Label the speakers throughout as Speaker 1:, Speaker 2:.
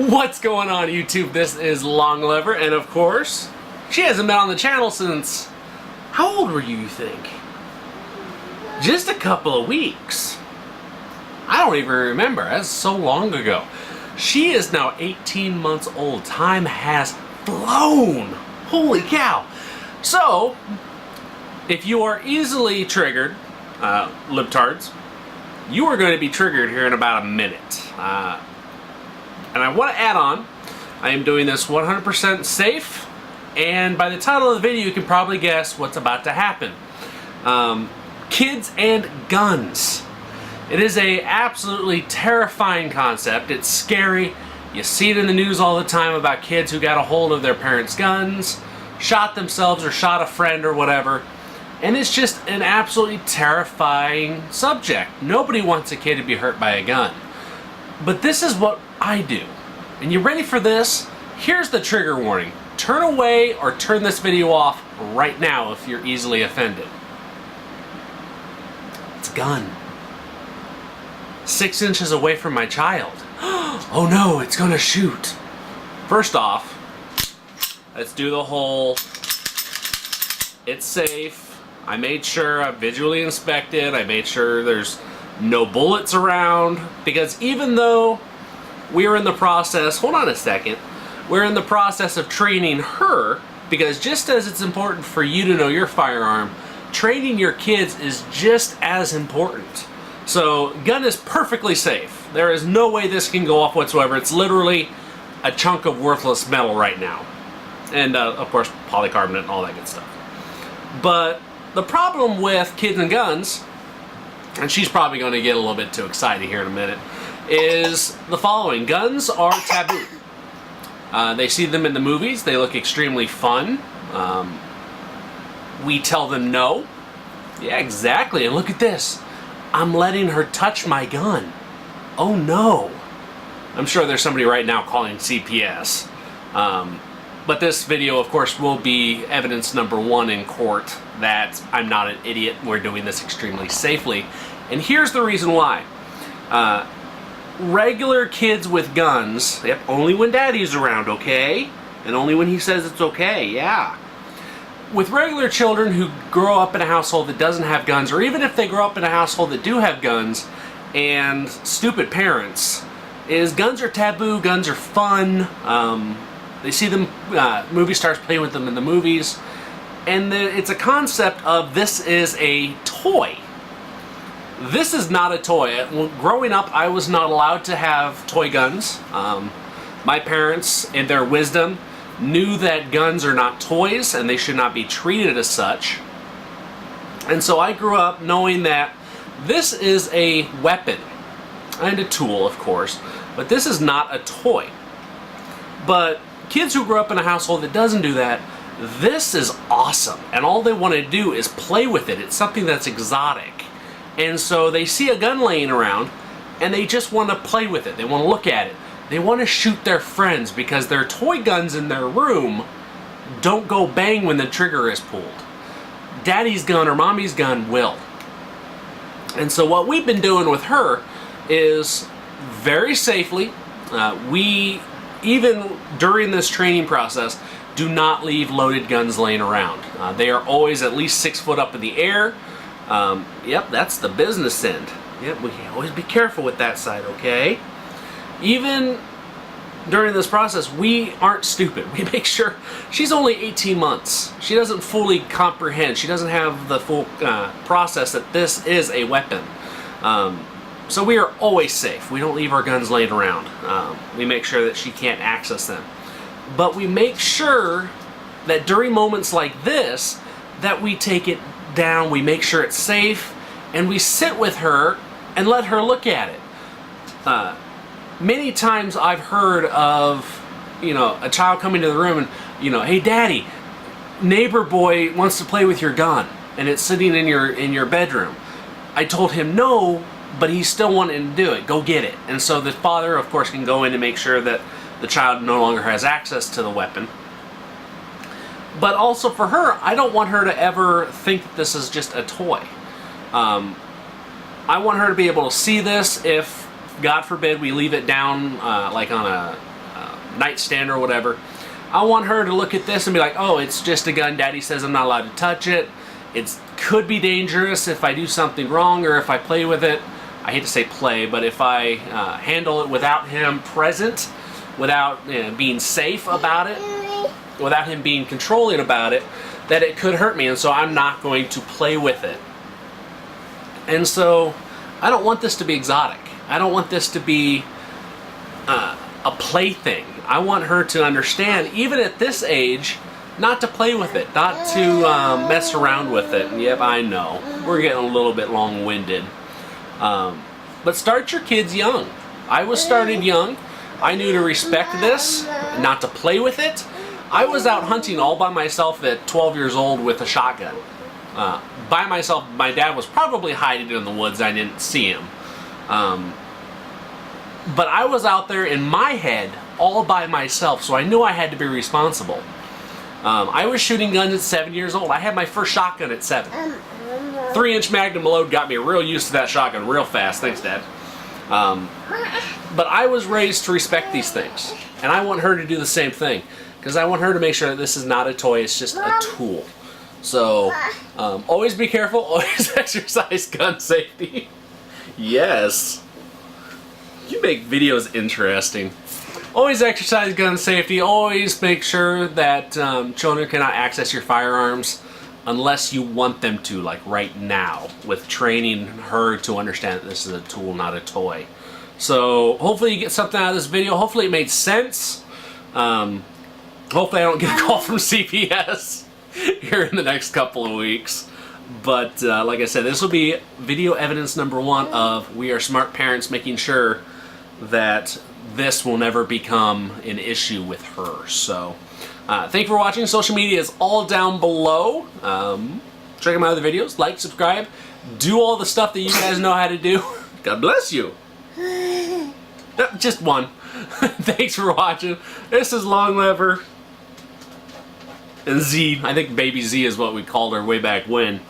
Speaker 1: What's going on, YouTube? This is Longlever, and of course, she hasn't been on the channel since... How old were you think? Just a couple of weeks. I don't even remember. That's so long ago. She is now 18 months old. Time has flown. Holy cow. So, if you are easily triggered, libtards, you are going to be triggered here in about a minute. And I want to add on, I am doing this 100% safe, and by the title of the video you can probably guess what's about to happen. Kids and guns. It is a absolutely terrifying concept. It's scary. You see it in the news all the time about kids who got a hold of their parents' guns, shot themselves or shot a friend or whatever. And it's just an absolutely terrifying subject. Nobody wants a kid to be hurt by a gun. But this is what I do. And you ready for this? Here's the trigger warning. Turn away or turn this video off right now if you're easily offended. It's a gun. 6 inches away from my child. Oh no, it's gonna shoot. First off, let's do the whole, it's safe. I made sure I visually inspected. I made sure there's no bullets around, because even though we're in the process, hold on a second, we're in the process of training her, because just as it's important for you to know your firearm, training your kids is just as important. So, gun is perfectly safe. There is no way this can go off whatsoever. It's literally a chunk of worthless metal right now. And, of course, polycarbonate and all that good stuff. But the problem with kids and guns, and she's probably going to get a little bit too excited here in a minute, is the following. Guns are taboo. They see them in the movies. They look extremely fun. We tell them no. Yeah, exactly. And look at this. I'm letting her touch my gun. Oh no. I'm sure there's somebody right now calling CPS. But this video, of course, will be evidence number 1 in court that I'm not an idiot. We're doing this extremely safely. And here's the reason why. Regular kids with guns, yep, only when daddy's around, okay? And only when he says it's okay, yeah. With regular children who grow up in a household that doesn't have guns, or even if they grow up in a household that do have guns, and stupid parents, is guns are taboo, guns are fun. They see them, movie stars play with them in the movies, and it's a concept of this is a toy. This is not a toy. Growing up, I was not allowed to have toy guns. My parents, in their wisdom, knew that guns are not toys and they should not be treated as such. And so I grew up knowing that this is a weapon and a tool, of course, but this is not a toy. But kids who grow up in a household that doesn't do that, this is awesome, and all they want to do is play with it. It's something that's exotic. And so they see a gun laying around and they just want to play with it. They want to look at it. They want to shoot their friends because their toy guns in their room don't go bang when the trigger is pulled. Daddy's gun or mommy's gun will. And so what we've been doing with her is very safely, we, even during this training process, do not leave loaded guns laying around. They are always at least 6 foot up in the air. Yep, that's the business end. Yep, we can always be careful with that side, okay? Even during this process, we aren't stupid. We make sure she's only 18 months. She doesn't fully comprehend. She doesn't have the full process that this is a weapon. So we are always safe. We don't leave our guns laying around. We make sure that she can't access them. But we make sure that during moments like this, that we take it down, we make sure it's safe, and we sit with her and let her look at it. Many times I've heard of, a child coming to the room and, hey daddy, neighbor boy wants to play with your gun, and it's sitting in your bedroom. I told him no, but he's still wanting to do it. Go get it. And so the father, of course, can go in and make sure that the child no longer has access to the weapon. But also for her, I don't want her to ever think that this is just a toy. I want her to be able to see this if, God forbid, we leave it down like on a nightstand or whatever. I want her to look at this and be like, oh, it's just a gun. Daddy says I'm not allowed to touch it. It could be dangerous if I do something wrong or if I play with it. I hate to say play, but if I handle it without him present, without being safe about it, without him being controlling about it, that it could hurt me, and so I'm not going to play with it. And so I don't want this to be exotic. I don't want this to be a plaything. I want her to understand, even at this age, not to play with it, not to mess around with it. And yep, I know, we're getting a little bit long-winded. But start your kids young. I was started young. I knew to respect this, not to play with it. I was out hunting all by myself at 12 years old with a shotgun. By myself, my dad was probably hiding in the woods. I didn't see him. But I was out there in my head all by myself, so I knew I had to be responsible. I was shooting guns at 7 years old. I had my first shotgun at 7. 3-inch Magnum load got me real used to that shotgun real fast. Thanks, Dad. But I was raised to respect these things, and I want her to do the same thing, because I want her to make sure that this is not a toy, it's just a tool. So, always be careful, always exercise gun safety. Yes. You make videos interesting. Always exercise gun safety, always make sure that children cannot access your firearms unless you want them to, like right now, with training her to understand that this is a tool, not a toy. So hopefully you get something out of this video. Hopefully it made sense. Hopefully I don't get a call from CPS here in the next couple of weeks. But like I said, this will be video evidence number 1 of we are smart parents making sure that this will never become an issue with her. So thank you for watching. Social media is all down below. Check out my other videos. Like, subscribe, do all the stuff that you guys know how to do. God bless you. Just one. Thanks for watching. This is Long Lever and Z. I think Baby Z is what we called her way back when.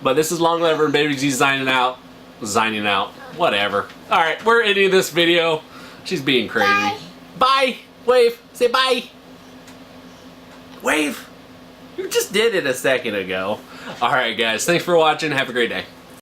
Speaker 1: But this is Long Lever and Baby Z signing out. Signing out. Whatever. Alright, we're ending this video. She's being crazy. Bye. Bye. Wave. Say bye. Wave. You just did it a second ago. Alright guys, thanks for watching. Have a great day.